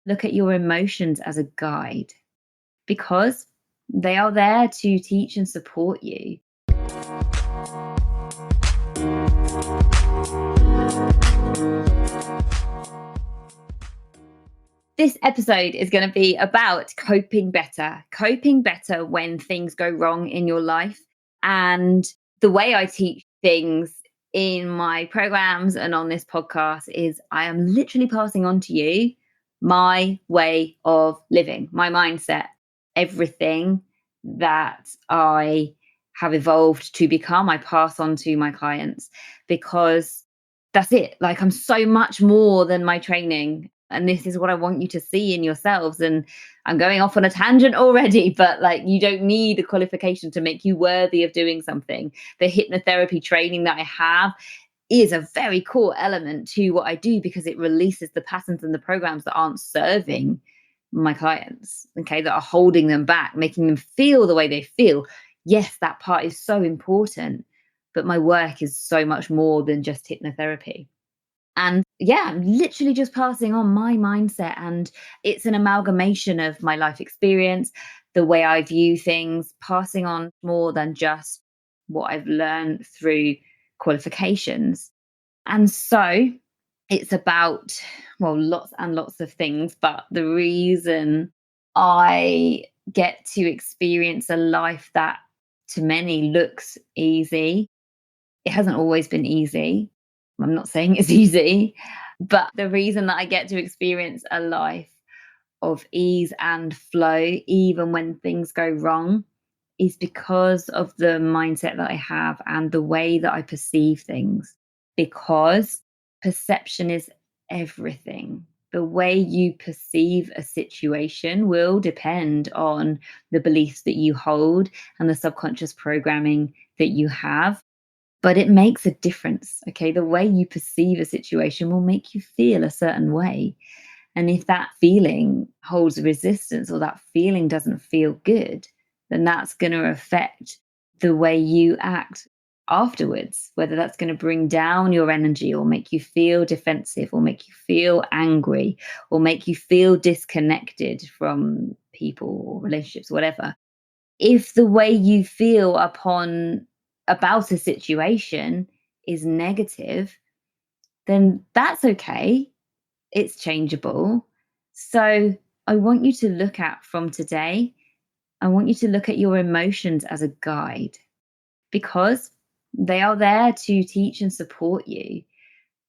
Look at your emotions as a guide because they are there to teach and support you. This episode is going to be about coping better when things go wrong in your life. And the way I teach things in my programs and on this podcast is I am literally passing on to you my way of living, my mindset, everything that I have evolved to become, I pass on to my clients because that's it. Like, I'm so much more than my training. And this is what I want you to see in yourselves. And I'm going off on a tangent already, but like, you don't need a qualification to make you worthy of doing something. The hypnotherapy training that I have is a very core element to what I do because it releases the patterns and the programs that aren't serving my clients, okay, that are holding them back, making them feel the way they feel. Yes, that part is so important, but my work is so much more than just hypnotherapy. And yeah, I'm literally just passing on my mindset. And it's an amalgamation of my life experience, the way I view things, passing on more than just what I've learned through qualifications. And so it's about, well, lots and lots of things. But the reason I get to experience a life that to many looks easy, it hasn't always been easy. I'm not saying it's easy, but the reason that I get to experience a life of ease and flow, even when things go wrong, is because of the mindset that I have and the way that I perceive things. Because perception is everything. The way you perceive a situation will depend on the beliefs that you hold and the subconscious programming that you have, but it makes a difference. Okay. The way you perceive a situation will make you feel a certain way. And if that feeling holds resistance or that feeling doesn't feel good, then that's going to affect the way you act afterwards, whether that's going to bring down your energy or make you feel defensive or make you feel angry or make you feel disconnected from people or relationships, whatever. If the way you feel about a situation is negative, then that's okay. It's changeable. So I want you to look at from today, I want you to look at your emotions as a guide because they are there to teach and support you,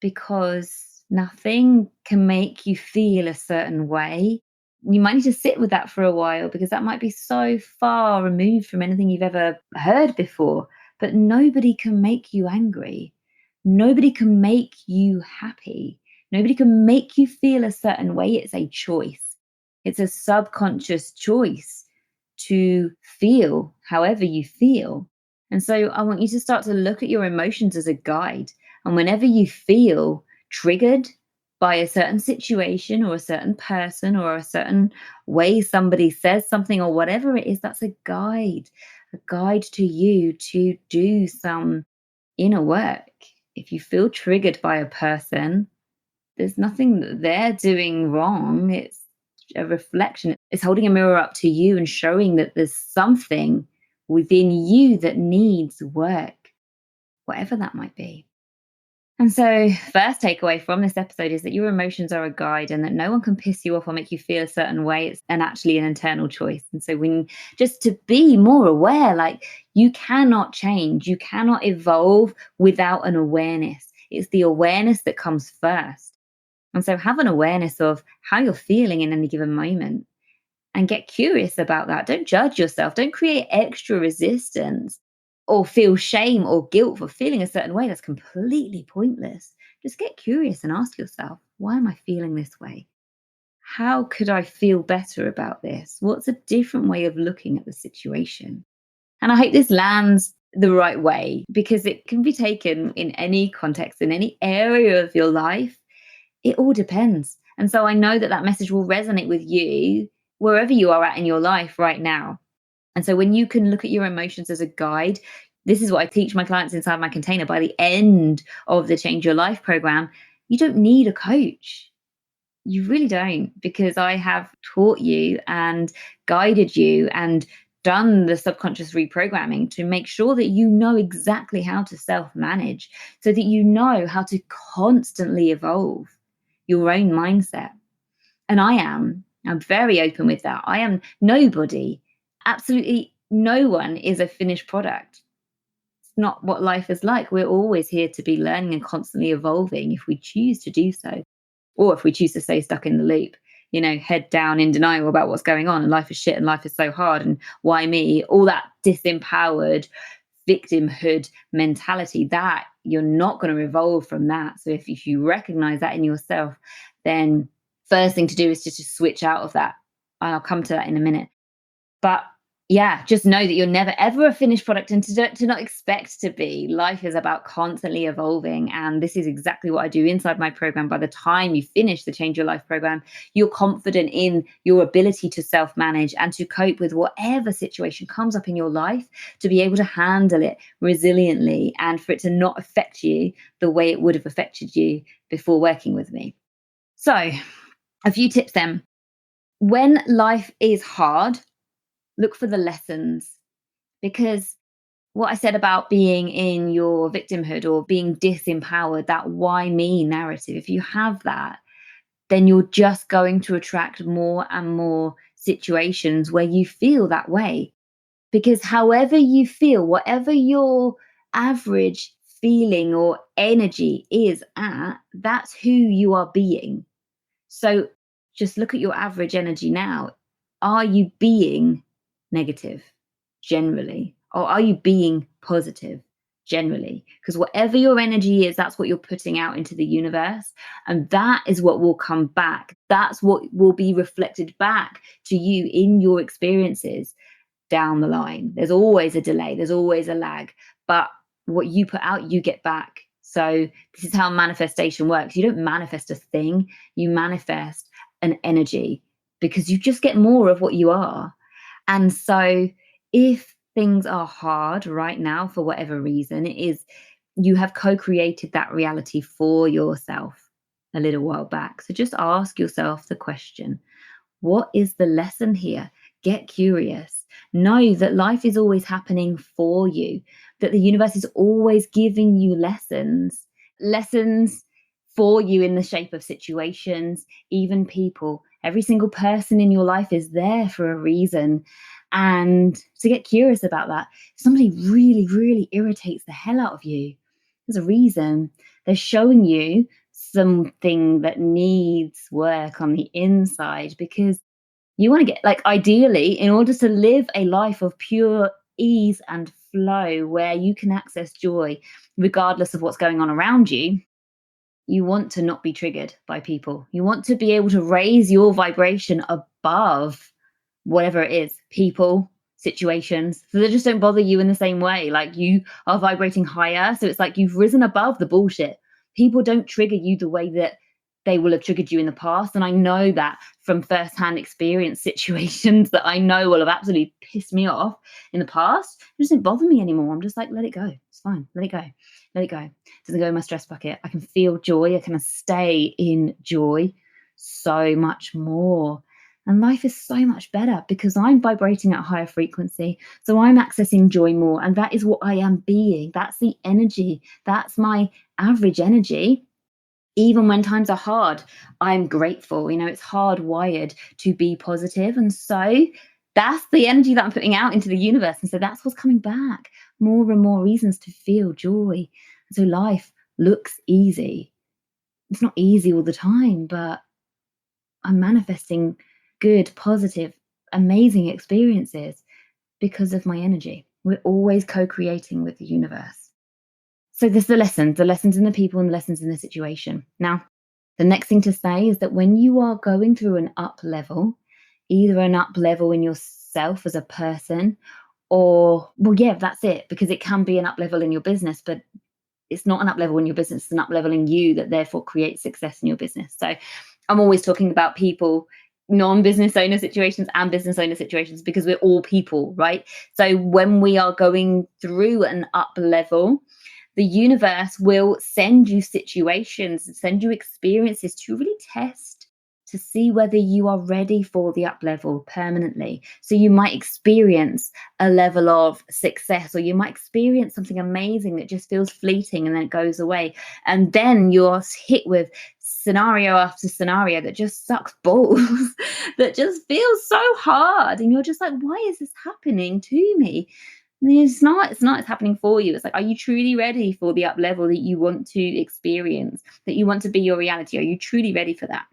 because nothing can make you feel a certain way. You might need to sit with that for a while because that might be so far removed from anything you've ever heard before. But nobody can make you angry. Nobody can make you happy. Nobody can make you feel a certain way. It's a choice. It's a subconscious choice to feel however you feel. And so I want you to start to look at your emotions as a guide. And whenever you feel triggered by a certain situation or a certain person or a certain way somebody says something or whatever it is, that's a guide to you to do some inner work. If you feel triggered by a person, there's nothing that they're doing wrong. It's a reflection. It's holding a mirror up to you and showing that there's something within you that needs work, whatever that might be. And so, first takeaway from this episode is that your emotions are a guide and that no one can piss you off or make you feel a certain way. It's actually an internal choice. And so, when just to be more aware, like, you cannot change, you cannot evolve without an awareness. It's the awareness that comes first. And so, have an awareness of how you're feeling in any given moment and get curious about that. Don't judge yourself, don't create extra resistance or feel shame or guilt for feeling a certain way. That's completely pointless. Just get curious and ask yourself, why am I feeling this way? How could I feel better about this? What's a different way of looking at the situation? And I hope this lands the right way because it can be taken in any context, in any area of your life. It all depends. And so I know that that message will resonate with you wherever you are at in your life right now. And so when you can look at your emotions as a guide, this is what I teach my clients inside my container. By the end of the Change Your Life program, you don't need a coach. You really don't, because I have taught you and guided you and done the subconscious reprogramming to make sure that you know exactly how to self manage so that you know how to constantly evolve your own mindset. And I'm very open with that. I am nobody, absolutely no one is a finished product. It's not what life is like. We're always here to be learning and constantly evolving if we choose to do so, or if we choose to stay stuck in the loop, head down in denial about what's going on and life is shit and life is so hard and why me, all that disempowered victimhood mentality, that you're not going to evolve from that. So if you recognize that in yourself, then first thing to do is just to switch out of that. And I'll come to that in a minute. But yeah, just know that you're never ever a finished product, and to not expect to be. Life is about constantly evolving. And this is exactly what I do inside my program. By the time you finish the Change Your Life program, you're confident in your ability to self manage and to cope with whatever situation comes up in your life, to be able to handle it resiliently and for it to not affect you the way it would have affected you before working with me. So, a few tips then. When life is hard, look for the lessons, because what I said about being in your victimhood or being disempowered, that why me narrative, if you have that, then you're just going to attract more and more situations where you feel that way. Because however you feel, whatever your average feeling or energy is at, that's who you are being. So just look at your average energy now. Are you being negative generally? Or are you being positive generally? Because whatever your energy is, that's what you're putting out into the universe. And that is what will come back. That's what will be reflected back to you in your experiences down the line. There's always a delay, there's always a lag, but what you put out, you get back. So this is how manifestation works. You don't manifest a thing, you manifest an energy, because you just get more of what you are. And so if things are hard right now for whatever reason, it is you have co-created that reality for yourself a little while back. So just ask yourself the question, what is the lesson here? Get curious. Know that life is always happening for you, that the universe is always giving you lessons for you in the shape of situations, even people. Every single person in your life is there for a reason. And to get curious about that, if somebody really, really irritates the hell out of you, there's a reason. They're showing you something that needs work on the inside, because you want to get, like, ideally, in order to live a life of pure ease and flow where you can access joy regardless of what's going on around you, you want to not be triggered by people. You want to be able to raise your vibration above whatever it is, people, situations, so they just don't bother you in the same way. Like, you are vibrating higher. So it's like you've risen above the bullshit. People don't trigger you the way that they will have triggered you in the past. And I know that from firsthand experience, situations that I know will have absolutely pissed me off in the past. It doesn't bother me anymore. I'm just like, let it go. It's fine. Let it go. Let it go. It doesn't go in my stress bucket. I can feel joy. I can stay in joy so much more. And life is so much better because I'm vibrating at a higher frequency. So I'm accessing joy more. And that is what I am being. That's the energy. That's my average energy. Even when times are hard, I'm grateful. It's hardwired to be positive. And so that's the energy that I'm putting out into the universe. And so that's what's coming back. More and more reasons to feel joy. And so life looks easy. It's not easy all the time, but I'm manifesting good, positive, amazing experiences because of my energy. We're always co-creating with the universe. So there's the lessons in the people and the lessons in the situation. Now, the next thing to say is that when you are going through an up level, either an up level in yourself as a person, or, well, yeah, that's it, because it can be an up level in your business, but it's not an up level in your business, it's an up level in you that therefore creates success in your business. So I'm always talking about people, non-business owner situations and business owner situations, because we're all people, right? So when we are going through an up level, the universe will send you situations, send you experiences to really test to see whether you are ready for the up level permanently. So you might experience a level of success, or you might experience something amazing that just feels fleeting and then it goes away. And then you're hit with scenario after scenario that just sucks balls, that just feels so hard. And you're just like, why is this happening to me? It's not, it's happening for you. It's like, are you truly ready for the up level that you want to experience, that you want to be your reality? Are you truly ready for that?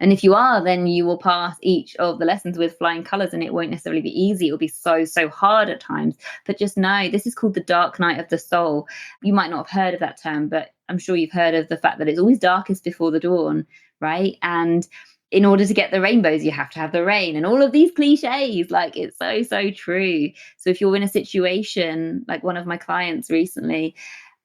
And if you are, then you will pass each of the lessons with flying colors, and it won't necessarily be easy. It'll be so, so hard at times. But just know this is called the dark night of the soul. You might not have heard of that term, but I'm sure you've heard of the fact that it's always darkest before the dawn, right? And in order to get the rainbows, you have to have the rain, and all of these cliches. Like, it's so, so true. So if you're in a situation like one of my clients recently,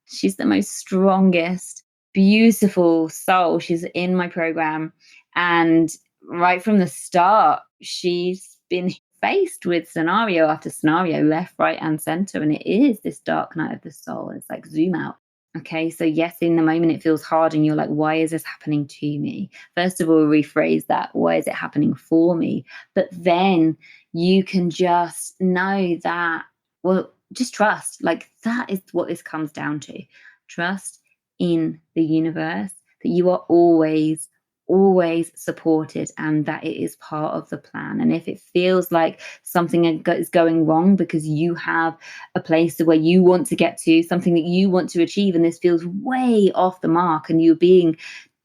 she's the most strongest, beautiful soul. She's in my program. And right from the start, she's been faced with scenario after scenario, left, right, and center. And it is this dark night of the soul. It's like zoom out. Okay, so yes, in the moment it feels hard, and you're like, why is this happening to me? First of all, rephrase that. Why is it happening for me? But then you can just know that, well, just trust. Like, that is what this comes down to. Trust in the universe, that you are always, always supported, and that it is part of the plan. And if it feels like something is going wrong because you have a place where you want to get to, something that you want to achieve, and this feels way off the mark and you're being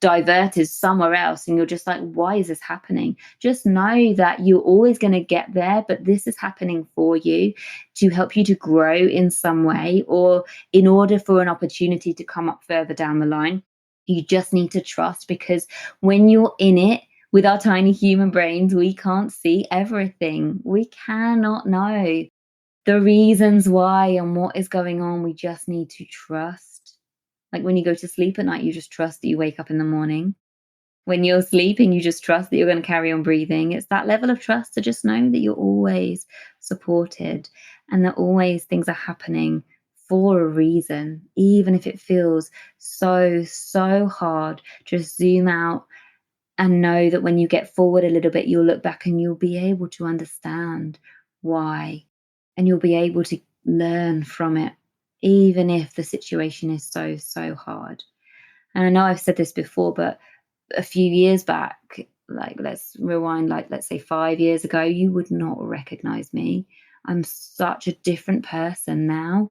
diverted somewhere else, and you're just like, why is this happening? Just know that you're always going to get there, but this is happening for you to help you to grow in some way, or in order for an opportunity to come up further down the line. You just need to trust, because when you're in it, with our tiny human brains, we can't see everything. We cannot know the reasons why and what is going on. We just need to trust. Like, when you go to sleep at night, you just trust that you wake up in the morning. When you're sleeping, you just trust that you're going to carry on breathing. It's that level of trust to just know that you're always supported, and that always things are happening for a reason, even if it feels so, so hard. Just zoom out and know that when you get forward a little bit, you'll look back and you'll be able to understand why, and you'll be able to learn from it, even if the situation is so, so hard. And I know I've said this before, but a few years back, like, let's rewind, like, let's say 5 years ago, you would not recognize me. I'm such a different person now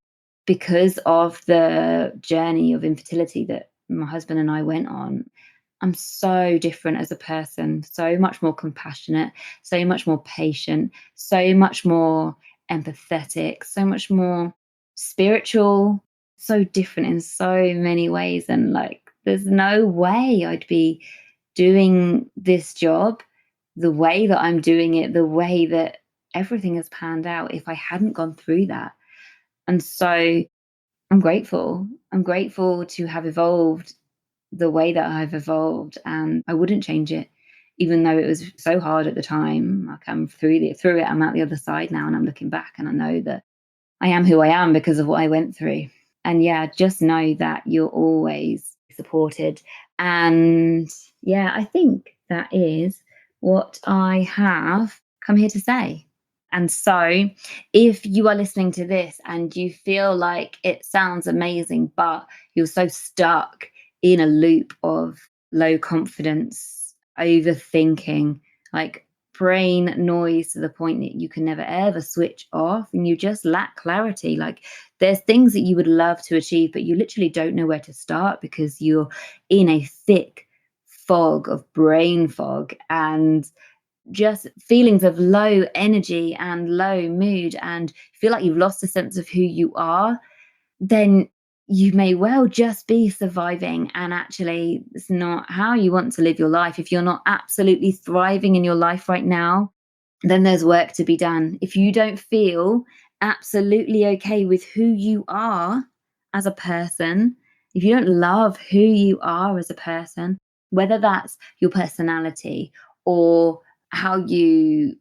because of the journey of infertility that my husband and I went on. I'm so different as a person, so much more compassionate, so much more patient, so much more empathetic, so much more spiritual, so different in so many ways. And like, there's no way I'd be doing this job the way that I'm doing it, the way that everything has panned out, if I hadn't gone through that. And so I'm grateful. I'm grateful to have evolved the way that I've evolved, and I wouldn't change it, even though it was so hard at the time. Like, I'm through it. I'm out the other side now, and I'm looking back, and I know that I am who I am because of what I went through. And yeah, just know that you're always supported. And yeah, I think that is what I have come here to say. And so, if you are listening to this and you feel like it sounds amazing, but you're so stuck in a loop of low confidence, overthinking, like brain noise to the point that you can never ever switch off, and you just lack clarity. Like, there's things that you would love to achieve, but you literally don't know where to start because you're in a thick fog of brain fog, and just feelings of low energy and low mood, and feel like you've lost a sense of who you are. Then you may well just be surviving, and actually it's not how you want to live your life. If you're not absolutely thriving in your life right now, then there's work to be done. If you don't feel absolutely okay with who you are as a person, if you don't love who you are as a person, whether that's your personality or how you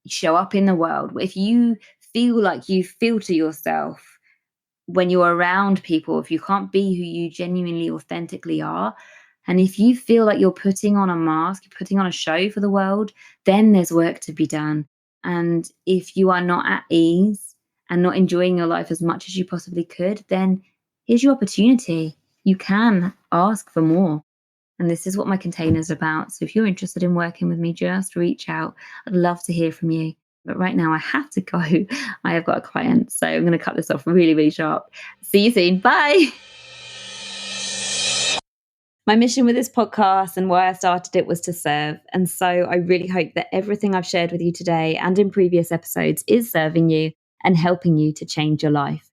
show up in the world, if you feel like you filter yourself when you're around people, if you can't be who you genuinely, authentically are, And if you feel like you're putting on a mask, you're putting on a show for the world, then there's work to be done. And if you are not at ease and not enjoying your life as much as you possibly could, then here's your opportunity. You can ask for more. And this is what my container is about. So if you're interested in working with me, just reach out. I'd love to hear from you. But right now I have to go. I have got a client. So I'm going to cut this off really, really sharp. See you soon. Bye. My mission with this podcast and why I started it was to serve. And so I really hope that everything I've shared with you today and in previous episodes is serving you and helping you to change your life.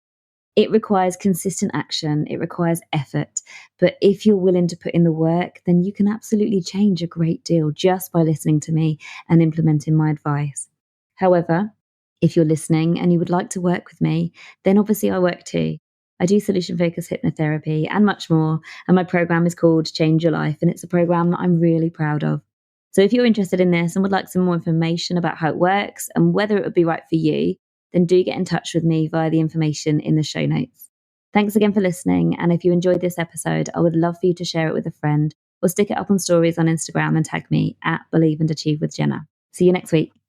It requires consistent action, it requires effort. But if you're willing to put in the work, then you can absolutely change a great deal just by listening to me and implementing my advice. However, if you're listening and you would like to work with me, then obviously I work too. I do solution focused hypnotherapy and much more. And my program is called Change Your Life. And it's a program that I'm really proud of. So if you're interested in this and would like some more information about how it works and whether it would be right for you, then do get in touch with me via the information in the show notes. Thanks again for listening. And if you enjoyed this episode, I would love for you to share it with a friend or stick it up on stories on Instagram and tag me at Believe and Achieve with Jenna. See you next week.